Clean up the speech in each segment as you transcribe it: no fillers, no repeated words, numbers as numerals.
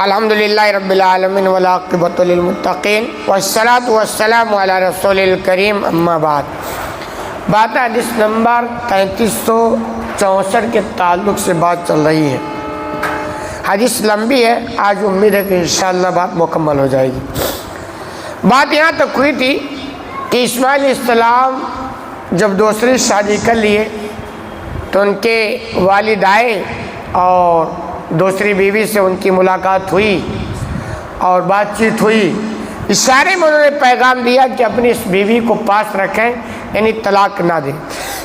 الحمدللہ رب العالمین والعاقبۃ للمتقین والصلاۃ والسلام علی رسول الکریم اما بعد۔ بات حدیث نمبر 3364 کے تعلق سے بات چل رہی ہے۔ حدیث لمبی ہے، آج امید ہے کہ انشاءاللہ بات مکمل ہو جائے گی۔ بات یہاں تک ہوئی تھی کہ اسماعیل علیہ السلام جب دوسری شادی کر لیے تو ان کے والد آئے اور دوسری بیوی سے ان کی ملاقات ہوئی اور بات چیت ہوئی۔ اشارے میں انہوں نے پیغام دیا کہ اپنی اس بیوی کو پاس رکھیں، یعنی طلاق نہ دیں۔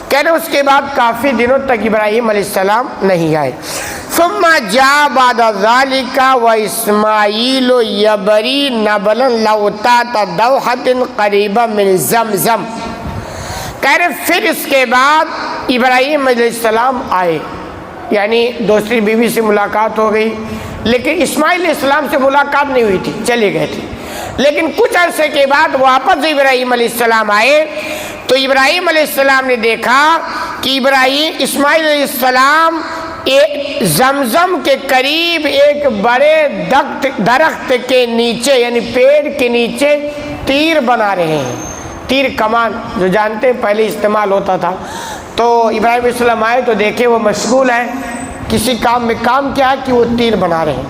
کہہ رہے اس کے بعد کافی دنوں تک ابراہیم علیہ السلام نہیں آئے۔ ثم جاء بعد ذلك واسماعیل یبری نبلا لو تحت دوحة قریبا من زمزم۔ کہہ رہے پھر اس کے بعد ابراہیم علیہ السلام آئے، یعنی دوسری بیوی سے ملاقات ہو گئی، لیکن اسماعیل علیہ السلام سے ملاقات نہیں ہوئی تھی، چلے گئے تھے۔ لیکن کچھ عرصے کے بعد واپس ابراہیم علیہ السلام آئے تو ابراہیم علیہ السلام نے دیکھا کہ اسماعیل علیہ السلام زمزم کے قریب ایک بڑے درخت کے نیچے، یعنی پیڑ کے نیچے تیر بنا رہے ہیں۔ تیر کمان جو جانتے پہلے استعمال ہوتا تھا۔ تو ابراہیم علیہ السلام آئے تو دیکھے وہ مشغول ہیں کسی کام میں۔ کام کیا ہے کہ وہ تیر بنا رہے ہیں۔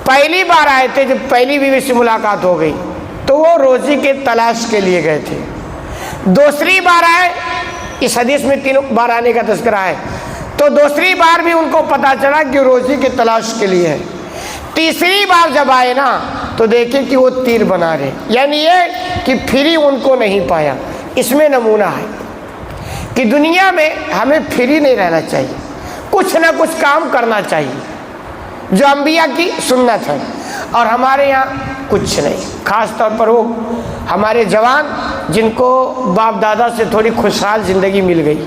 پہلی بار آئے تھے جب پہلی بیوی سے ملاقات ہو گئی تو وہ روزی کے تلاش کے لیے گئے تھے۔ دوسری بار آئے، اس حدیث میں 3 بار آنے کا تذکرہ ہے، تو دوسری بار بھی ان کو پتا چلا کہ روزی کے تلاش کے لیے ہے۔ تیسری بار جب آئے نا تو دیکھے کہ وہ تیر بنا رہے، یعنی یہ کہ پھری ان کو نہیں پایا۔ اس میں نمونہ ہے کہ دنیا میں ہمیں فری نہیں رہنا چاہیے، کچھ نہ کچھ کام کرنا چاہیے، جو انبیاء کی سنت ہے۔ اور ہمارے یہاں کچھ نہیں، خاص طور پر وہ ہمارے جوان جن کو باپ دادا سے تھوڑی خوشحال زندگی مل گئی۔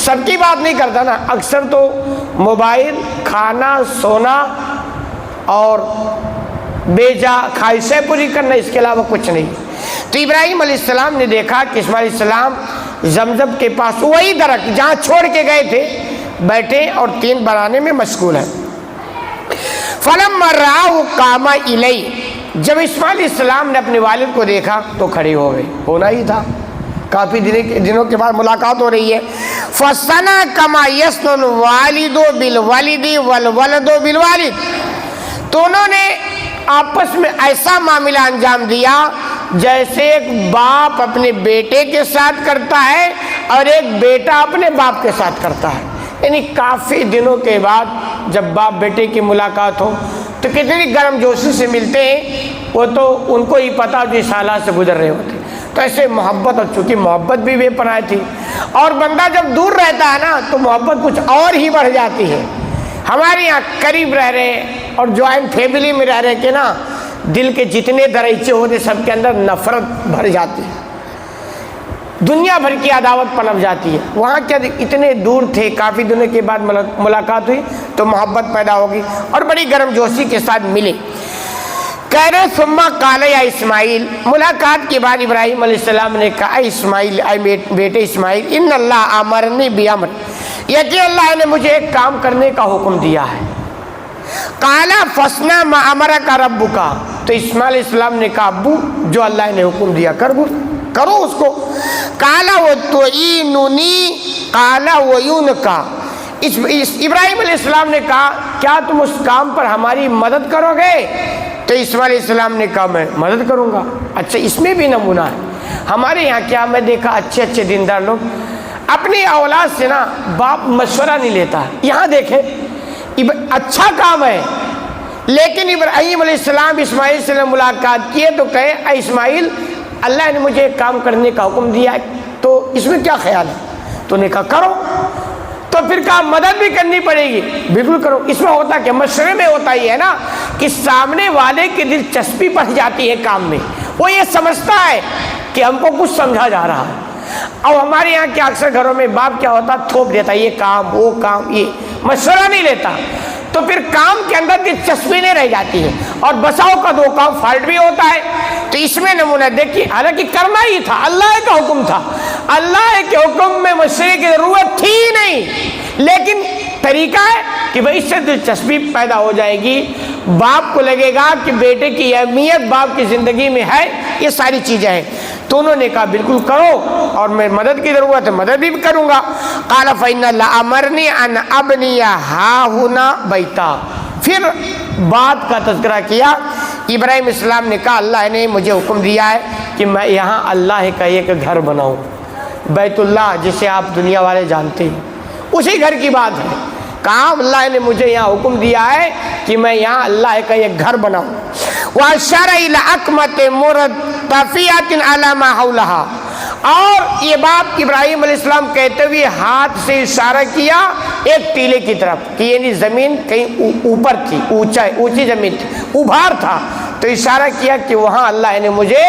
سب کی بات نہیں کرتا نا، اکثر تو موبائل، کھانا، سونا اور بے جا خواہشیں پوری کرنا، اس کے علاوہ کچھ نہیں۔ تو ابراہیم علیہ السلام نے دیکھا کہ اسماعیل علیہ السلام زمزم کے پاس وہی درخت جہاں چھوڑ کے گئے تھے بیٹھے اور تین بنانے میں مشغول ہیں۔ فلما رآہ قام الیہ، جب اسماعیل علیہ السلام نے اپنے والد کو دیکھا تو کھڑے ہو گئے، ہونا ہی تھا، کافی دنوں کے بعد ملاقات ہو رہی ہے۔ فصنع کما یصنع الوالد بالولد والولد بالوالد، تو انہوں نے آپس میں ایسا معاملہ انجام دیا جیسے ایک باپ اپنے بیٹے کے ساتھ کرتا ہے اور ایک بیٹا اپنے باپ کے ساتھ کرتا ہے۔ یعنی کافی دنوں کے بعد جب باپ بیٹے کی ملاقات ہو تو کتنی گرم جوشی سے ملتے ہیں، وہ تو ان کو ہی پتا جو اس حالات سے گزر رہے ہوتے۔ تو ایسے محبت، اور چونکہ محبت بھی بے پناہ تھی، اور بندہ جب دور رہتا ہے نا تو محبت کچھ اور ہی بڑھ جاتی ہے۔ ہمارے یہاں قریب رہ رہے اور جوائنٹ فیملی میں رہ رہے کہ نا دل کے جتنے درائچے ہوتے سب کے اندر نفرت بھر جاتی ہے، دنیا بھر کی عداوت پنپ جاتی ہے۔ وہاں کیا اتنے دور تھے، کافی دنوں کے بعد ملاقات ہوئی تو محبت پیدا ہوگی اور بڑی گرم جوشی کے ساتھ ملے۔ کہہ رہے ثم قال یا اسماعیل، ملاقات کے بعد ابراہیم علیہ السلام نے کہا اے اسماعیل، اے بیٹے اسماعیل، ان اللہ امرنی بامر، یقین اللہ نے مجھے ایک کام کرنے کا حکم دیا ہے۔ قال فاصنع ما امرک ربک، تو اسماعیل علیہ السلام نے کہا ابو جو اللہ نے حکم دیا کرو اس کو۔ قال وتعیننی قال ویونک، ابراہیم علیہ السلام نے کہا کیا تم اس کام پر ہماری مدد کرو گے؟ تو اسماعیل علیہ السلام نے کہا میں مدد کروں گا۔ اچھا، اس میں بھی نمونہ ہے ہمارے یہاں۔ کیا میں دیکھا اچھے دیندار لوگ اپنی اولاد سے نا باپ مشورہ نہیں لیتا۔ یہاں دیکھیں اچھا کام ہے، لیکن ابراہیم علیہ السلام اسماعیل سے ملاقات کیے تو کہے اے اسماعیل، اللہ نے مجھے ایک کام کرنے کا حکم دیا ہے، تو اس میں کیا خیال ہے؟ تو نے کہا کرو۔ تو پھر کہا مدد بھی کرنی پڑے گی، بالکل کرو۔ اس میں ہوتا کہ مشورے میں ہوتا ہی ہے نا کہ سامنے والے کی دلچسپی بڑھ جاتی ہے کام میں، وہ یہ سمجھتا ہے کہ ہم کو کچھ سمجھا جا رہا ہے۔ اور ہمارے یہاں کے اکثر گھروں میں باپ کیا ہوتا تھوپ دیتا، یہ کام وہ کام، یہ مشورہ نہیں لیتا، تو پھر کام کے اندر دلچسپی نہیں رہ جاتی ہے اور بساؤ کا 2 کام فالٹ بھی ہوتا ہے۔ تو اس میں نمونہ دیکھیے، حالانکہ کرنا ہی تھا، اللہ کا حکم تھا، اللہ کے حکم میں مشورے کی ضرورت تھی نہیں، لیکن طریقہ ہے کہ بھائی اس سے دلچسپی پیدا ہو جائے گی، باپ کو لگے گا کہ بیٹے کی اہمیت باپ کی زندگی میں ہے، یہ ساری چیزیں ہیں۔ تو انہوں نے کہا بالکل کرو، اور میں مدد کی ضرورت ہے مدد بھی کروں گا۔ قال فإن الله أمرني أن أبني هاهنا بیتا۔ پھر بات کا تذکرہ کیا، ابراہیم السلام نے کہا اللہ نے مجھے حکم دیا ہے کہ میں یہاں اللہ کا ایک گھر بناؤں، بیت اللہ جسے آپ دنیا والے جانتے ہیں، اسی گھر کی بات ہے۔ کہا اللہ نے مجھے یہاں حکم دیا ہے کہ میں یہاں اللہ کا ایک گھر بناؤں۔ وَأَشَارَ إِلَىٰ أَكْمَةٍ مُرْتَفِعَةٍ عَلَىٰ مَا حَوْلَهَا، اور یہ بات ابراہیم علیہ السلام کہتے ہوئے ہاتھ سے اشارہ کیا ایک ٹیلے کی طرف کہ یعنی زمین کہیں اوپر تھی، اونچی زمین تھی، ابھار تھا، تو اشارہ کیا کہ وہاں اللہ نے مجھے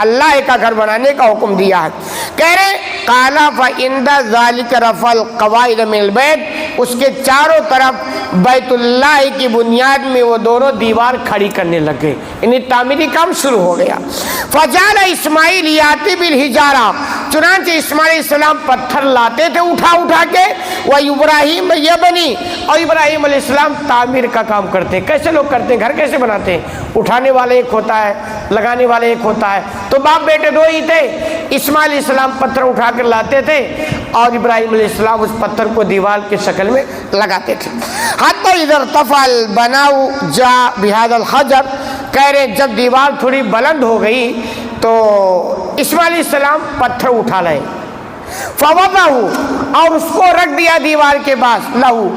اللہ کا گھر بنانے کا حکم دیا ہے۔ کہہ رہے قَالَ فَإِنَّ ذَلِكَ رَفَعَ الْقَوَاعِدَ مِنَ الْبَيْتِ، اس کے چاروں طرف بیت اللہ کی بنیاد میں وہ دونوں دیوار کھڑی کرنے لگے، یعنی تعمیری کام شروع ہو گیا۔ فَجَعَلَ إِسْمَاعِيلُ يَأْتِي بِالْحِجَارَةِ، چنانچہ اسماعیل علیہ السلام پتھر لاتے تھے اٹھا کے، وَإِبْرَاهِيمُ يَبْنِي، اور ابراہیم علیہ السلام تعمیر کا کام کرتے ہیں۔ کیسے لوگ کرتے ہیں؟ گھر کیسے بناتے ہیں؟ اٹھانے والا ایک ہوتا ہے، لگانے والا ایک ہوتا ہے، تو باپ بیٹے دو ہی تھے۔ اسماعیل علیہ السلام پتھر اٹھا کر لاتے تھے اور ابراہیم علیہ السلام اس پتھر کو دیوار کی شکل میں لگاتے تھے۔ حتی اذا ارتفع البناء جاء بهذا الحجر، کہہ رہے جب دیوار تھوڑی بلند ہو گئی تو اسماعیل علیہ السلام پتھر اٹھا لائے، فوضعه، اور اس کو رکھ دیا دیوار کے پاس، لہو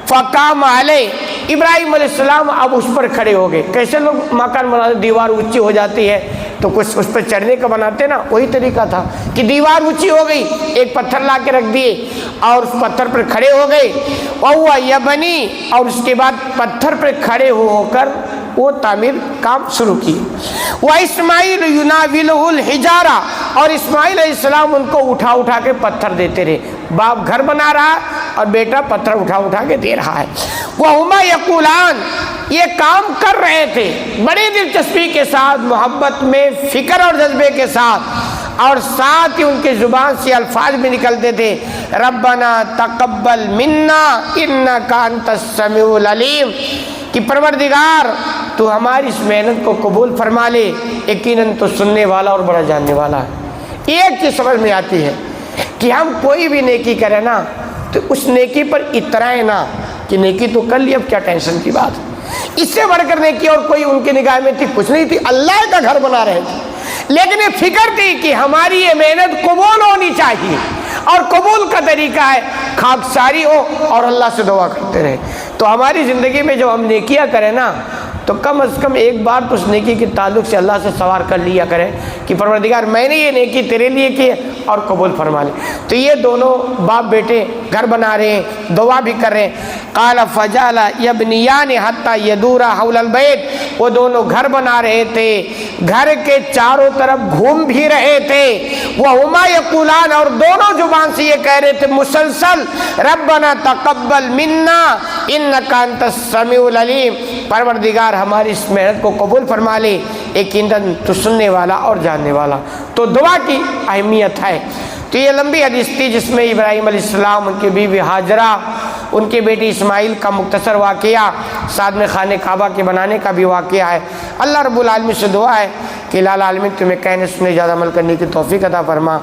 فقام علیہ، ابراہیم علیہ السلام اب اس پر کھڑے ہو گئے۔ کیسے لوگ مکان بناتے، دیوار اونچی ہو جاتی ہے تو کچھ اس پر چڑھنے کا بناتے نا، وہی طریقہ تھا کہ دیوار اونچی ہو گئی، ایک پتھر لا کے رکھ دیے اور اس پتھر پر کھڑے ہو گئے۔ وَهُوَ يَبْنِي، اور اس کے بعد پتھر پر کھڑے ہو کر وہ تعمیر کام شروع کی۔ وَإِسْمَاعِيلُ يُنَاوِلُهُ الْحِجَارَةَ، اور اسماعیل علیہ السلام ان کو اٹھا کے پتھر دیتے رہے۔ باپ گھر بنا رہا اور بیٹا پتھر اٹھا کے دے رہا ہے۔ وَهُمَا يَقُولَانِ، یہ کام کر رہے تھے بڑی دلچسپی کے ساتھ، محبت میں، فکر اور جذبے کے ساتھ، اور ساتھ ہی ان کی زبان سے الفاظ بھی نکلتے تھے، ربنا تقبل منا انک انت السمیع العلیم، کہ پروردگار تو ہماری اس محنت کو قبول فرما لے، یقیناً تو سننے والا اور بڑا جاننے والا ہے۔ ایک چیز سمجھ میں آتی ہے کہ ہم کوئی بھی نیکی کریں نا تو اس نیکی پر اترائیں نا کہ نیکی تو کر لی، اب کیا ٹینشن کی بات ہے۔ اس سے بڑھ کر نیکی اور کوئی ان کی نگاہ میں تھی کچھ نہیں تھی، اللہ کا گھر بنا رہے تھے، لیکن یہ فکر تھی کہ ہماری یہ محنت قبول ہونی چاہیے، اور قبول کا طریقہ ہے خاکساری ہو اور اللہ سے دعا کرتے رہے۔ تو ہماری زندگی میں جب ہم نیکیاں کریں نا تو کم از کم ایک بار تو اس نیکی کے تعلق سے اللہ سے سوال کر لیا کریں کہ پروردگار میں نے یہ نیکی تیرے لیے کی ہے اور قبول فرما لے۔ تو یہ دونوں باپ بیٹے گھر بنا رہے ہیں، دعا بھی کر رہے ہیں۔ قال فجعل یبنیان حتی یدور حول البیت، وہ دونوں گھر بنا رہے تھے، گھر کے چاروں طرف گھوم بھی رہے تھے۔ وہما یقولان، اور دونوں زبان سے یہ کہہ رہے تھے مسلسل، ربنا تقبل منا انک انت السمیع العلیم، پروردگار ہماری اس محنت کو قبول فرما لے، یقیناً تو سننے والا اور جاننے والا۔ تو دعا کی اہمیت ہے۔ تو یہ لمبی حدیث تھی جس میں ابراہیم علیہ السلام، ان کی بیوی ہاجرہ، ان کے بیٹی اسماعیل کا مختصر واقعہ، ساتھ میں خانہ کعبہ کے بنانے کا بھی واقعہ ہے۔ اللہ رب العالمین سے دعا ہے کہ الہ العالمین تمہیں کہنے سننے زیادہ عمل کرنے کی توفیق عطا فرما۔